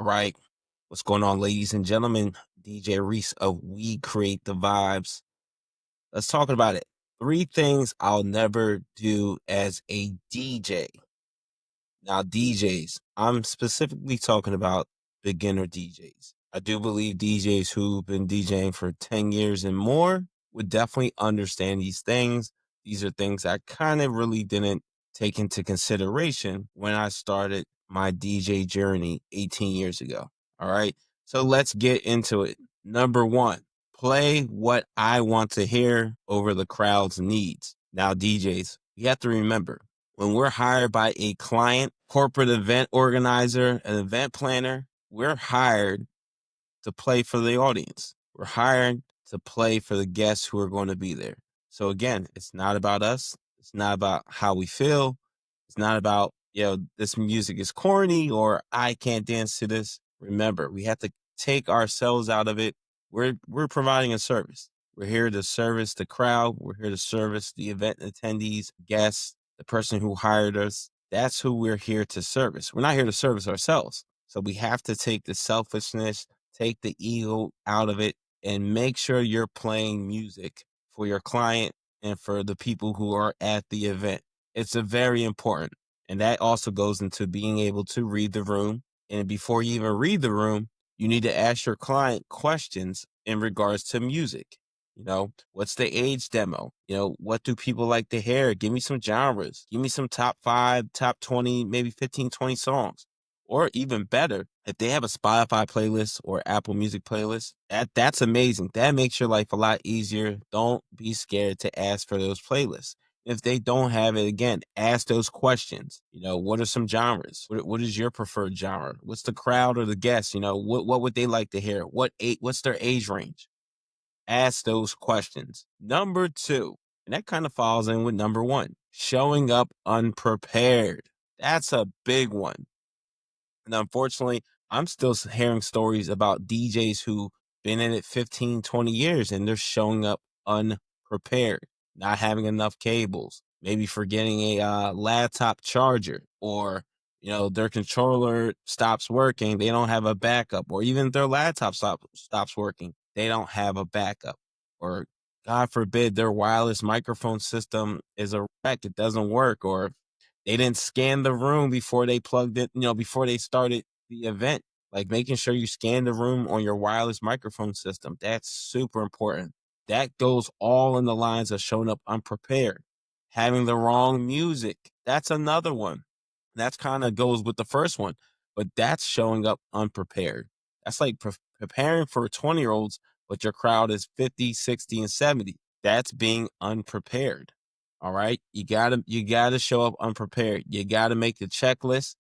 All right. What's going on, ladies and gentlemen? DJ Reese of We Create the Vibes. Let's talk about it. 3 things I'll never do as a DJ. Now, DJs, I'm specifically talking about beginner DJs. I do believe DJs who've been DJing for 10 years and more would definitely understand these things. These are things I kind of really didn't take into consideration when I started my DJ journey 18 years ago. All right. So let's get into it. Number one, play what I want to hear over the crowd's needs. Now, DJs, you have to remember when we're hired by a client, corporate event organizer, an event planner, we're hired to play for the audience. We're hired to play for the guests who are going to be there. So again, it's not about us. It's not about how we feel. It's not about, this music is corny or I can't dance to this. Remember, we have to take ourselves out of it. We're providing a service. We're here to service the crowd. We're here to service the event attendees, guests, the person who hired us. That's who we're here to service. We're not here to service ourselves. So we have to take the selfishness, take the ego out of it, and make sure you're playing music for your client and for the people who are at the event. It's a very important. And that also goes into being able to read the room. And before you even read the room, you need to ask your client questions in regards to music. What's the age demo? What do people like to hear? Give me some genres. Give me some top 5, top 20, maybe 15, 20 songs. Or even better, if they have a Spotify playlist or Apple Music playlist, that's amazing. That makes your life a lot easier. Don't be scared to ask for those playlists. If they don't have it, again, ask those questions. What are some genres? What is your preferred genre? What's the crowd or the guests? What would they like to hear? What's their age range? Ask those questions. Number 2, and that kind of falls in with number 1, showing up unprepared. That's a big one. And unfortunately, I'm still hearing stories about DJs who been in it 15, 20 years and they're showing up unprepared, not having enough cables, maybe forgetting a laptop charger, or their controller stops working, they don't have a backup, or even their laptop stops working, they don't have a backup, or God forbid their wireless microphone system is a wreck, it doesn't work, or they didn't scan the room before they plugged it, before they started the event. Like making sure you scan the room on your wireless microphone system. That's super important. That goes all in the lines of showing up unprepared. Having the wrong music. That's another one. That's kind of goes with the first one, but that's showing up unprepared. That's like preparing for 20-year-olds, but your crowd is 50, 60, and 70. That's being unprepared. All right. You gotta show up unprepared. You gotta make the checklist,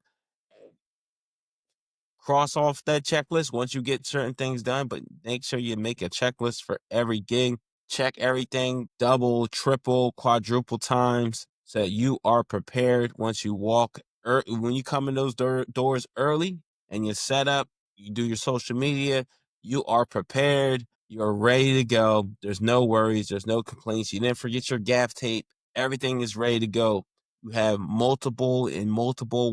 cross off that checklist once you get certain things done, but make sure you make a checklist for every gig. Check everything double, triple, quadruple times so that you are prepared once you walk. When you come in those doors early and you set up, you do your social media, you are prepared. You're ready to go. There's no worries. There's no complaints. You didn't forget your gaff tape. Everything is ready to go. You have multiple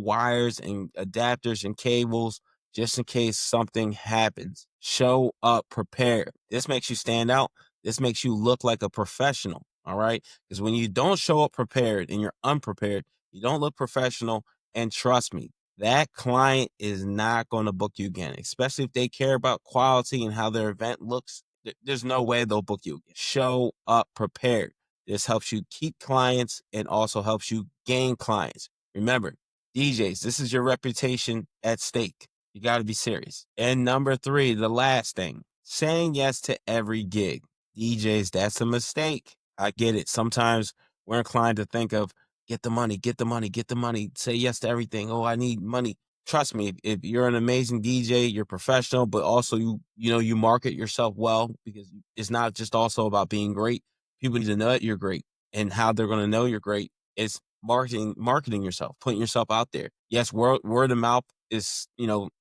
wires and adapters and cables just in case something happens. Show up prepared. This makes you stand out. This makes you look like a professional. All right. Because when you don't show up prepared and you're unprepared, you don't look professional. And trust me, that client is not going to book you again, especially if they care about quality and how their event looks. There's no way they'll book you again. Show up prepared. This helps you keep clients and also helps you gain clients. Remember, DJs, this is your reputation at stake. You got to be serious. And number 3, the last thing, saying yes to every gig. DJs, that's a mistake. I get it. Sometimes we're inclined to think of get the money, get the money, get the money, say yes to everything. Oh, I need money. Trust me, if you're an amazing DJ, you're professional, but also you market yourself well, because it's not just also about being great. People need to know that you're great, and how they're going to know you're great is marketing yourself, putting yourself out there. Yes, word of mouth is,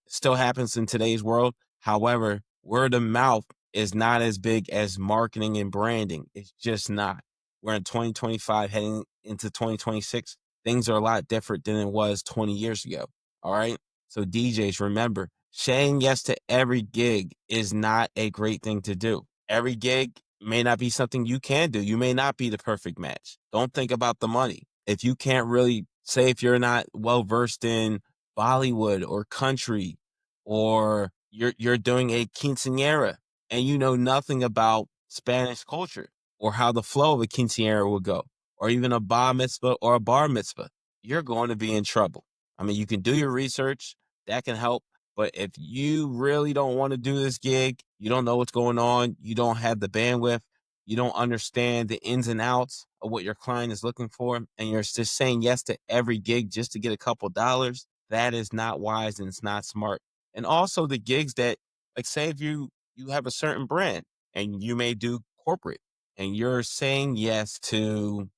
still happens in today's world. However, word of mouth is not as big as marketing and branding. It's just not. We're in 2025 heading into 2026. Things are a lot different than it was 20 years ago. All right. So DJs, remember, saying yes to every gig is not a great thing to do. Every gig may not be something you can do. You may not be the perfect match. Don't think about the money. If you can't really say, if you're not well versed in Bollywood or country, or you're doing a quinceañera and you know nothing about Spanish culture or how the flow of a quinceañera will go, or even a bar mitzvah or a bar mitzvah, you're going to be in trouble. I mean, you can do your research, that can help. But if you really don't want to do this gig, you don't know what's going on, you don't have the bandwidth, you don't understand the ins and outs of what your client is looking for, and you're just saying yes to every gig just to get a couple dollars, that is not wise and it's not smart. And also the gigs that, like, say if you have a certain brand and you may do corporate and you're saying yes to,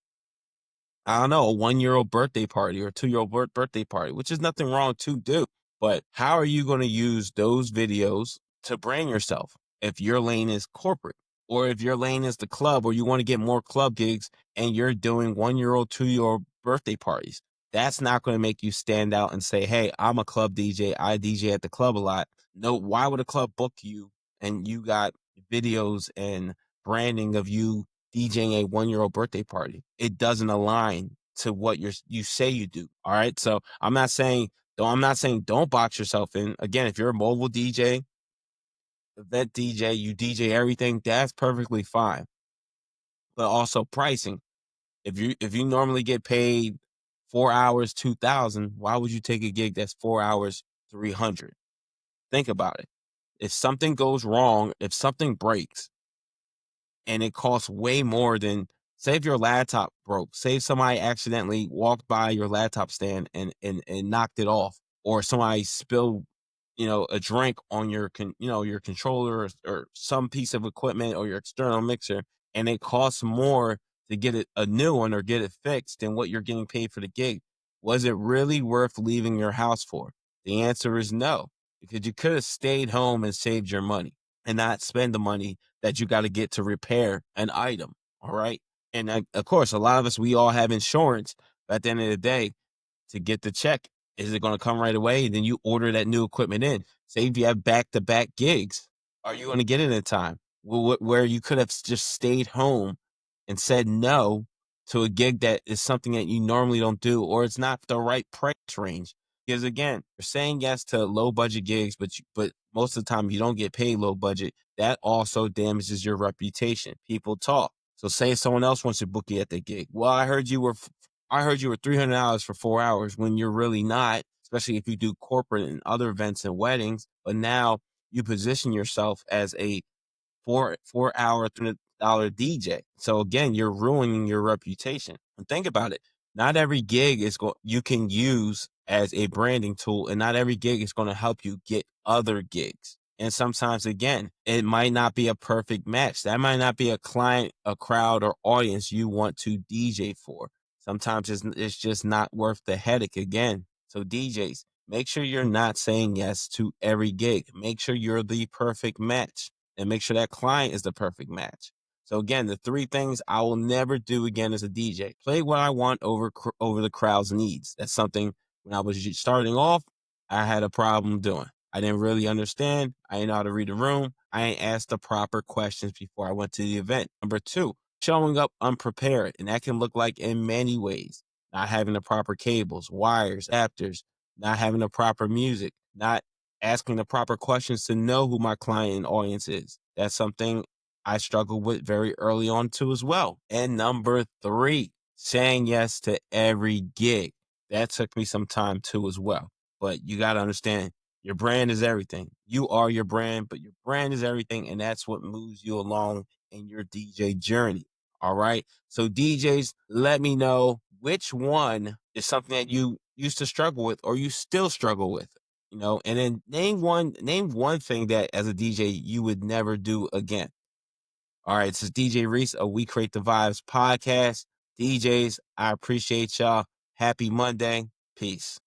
I don't know, a 1-year old birthday party or a 2-year old birthday party, which is nothing wrong to do. But how are you going to use those videos to brand yourself if your lane is corporate, or if your lane is the club, or you want to get more club gigs and you're doing 1-year old, 2-year old birthday parties? That's not going to make you stand out and say, hey, I'm a club DJ. I DJ at the club a lot. No, why would a club book you and you got videos and branding of you DJing a 1-year old birthday party? It doesn't align to what you say you do. All right. So I'm not saying don't box yourself in. Again, if you're a mobile DJ, event DJ, you DJ everything, that's perfectly fine. But also pricing. If you normally get paid 4 hours 2,000, why would you take a gig that's 4 hours 300? Think about it. If something goes wrong, if something breaks, and it costs way more than, say if your laptop broke, say if somebody accidentally walked by your laptop stand and knocked it off, or somebody spilled, a drink on your controller, or some piece of equipment or your external mixer, and it costs more to get it a new one or get it fixed than what you're getting paid for the gig. Was it really worth leaving your house for? The answer is no, because you could have stayed home and saved your money and not spend the money that you got to get to repair an item. All right. And of course, a lot of us, we all have insurance. But at the end of the day, to get the check, is it going to come right away? Then you order that new equipment in. Say if you have back to back gigs, are you going to get it in time? Where you could have just stayed home and said no to a gig that is something that you normally don't do, or it's not the right price range. Because again, you're saying yes to low budget gigs, but most of the time you don't get paid low budget. That also damages your reputation. People talk. So say someone else wants to book you at the gig. Well, I heard you were $300 for 4 hours, when you're really not, especially if you do corporate and other events and weddings. But now you position yourself as a 4 hour $300 DJ. So again, you're ruining your reputation. And think about it. Not every gig you can use as a branding tool, and not every gig is going to help you get other gigs. And sometimes, again, it might not be a perfect match. That might not be a client, a crowd, or audience you want to DJ for. Sometimes it's just not worth the headache again. So DJs, make sure you're not saying yes to every gig. Make sure you're the perfect match, and make sure that client is the perfect match. So again, the 3 things I will never do again as a DJ: play what I want over the crowd's needs. That's something when I was starting off, I had a problem doing. I didn't really understand. I didn't know how to read the room. I ain't asked the proper questions before I went to the event. Number 2, showing up unprepared, and that can look like in many ways: not having the proper cables, wires, adapters, not having the proper music, not asking the proper questions to know who my client and audience is. That's something I struggled with very early on too as well. And number 3, saying yes to every gig. That took me some time too as well. But you got to understand, your brand is everything. You are your brand, but your brand is everything. And that's what moves you along in your DJ journey. All right. So DJs, let me know which one is something that you used to struggle with or you still struggle with. And then name one thing that as a DJ you would never do again. All right, this is DJ Reese of We Create the Vibes podcast. DJs, I appreciate y'all. Happy Monday. Peace.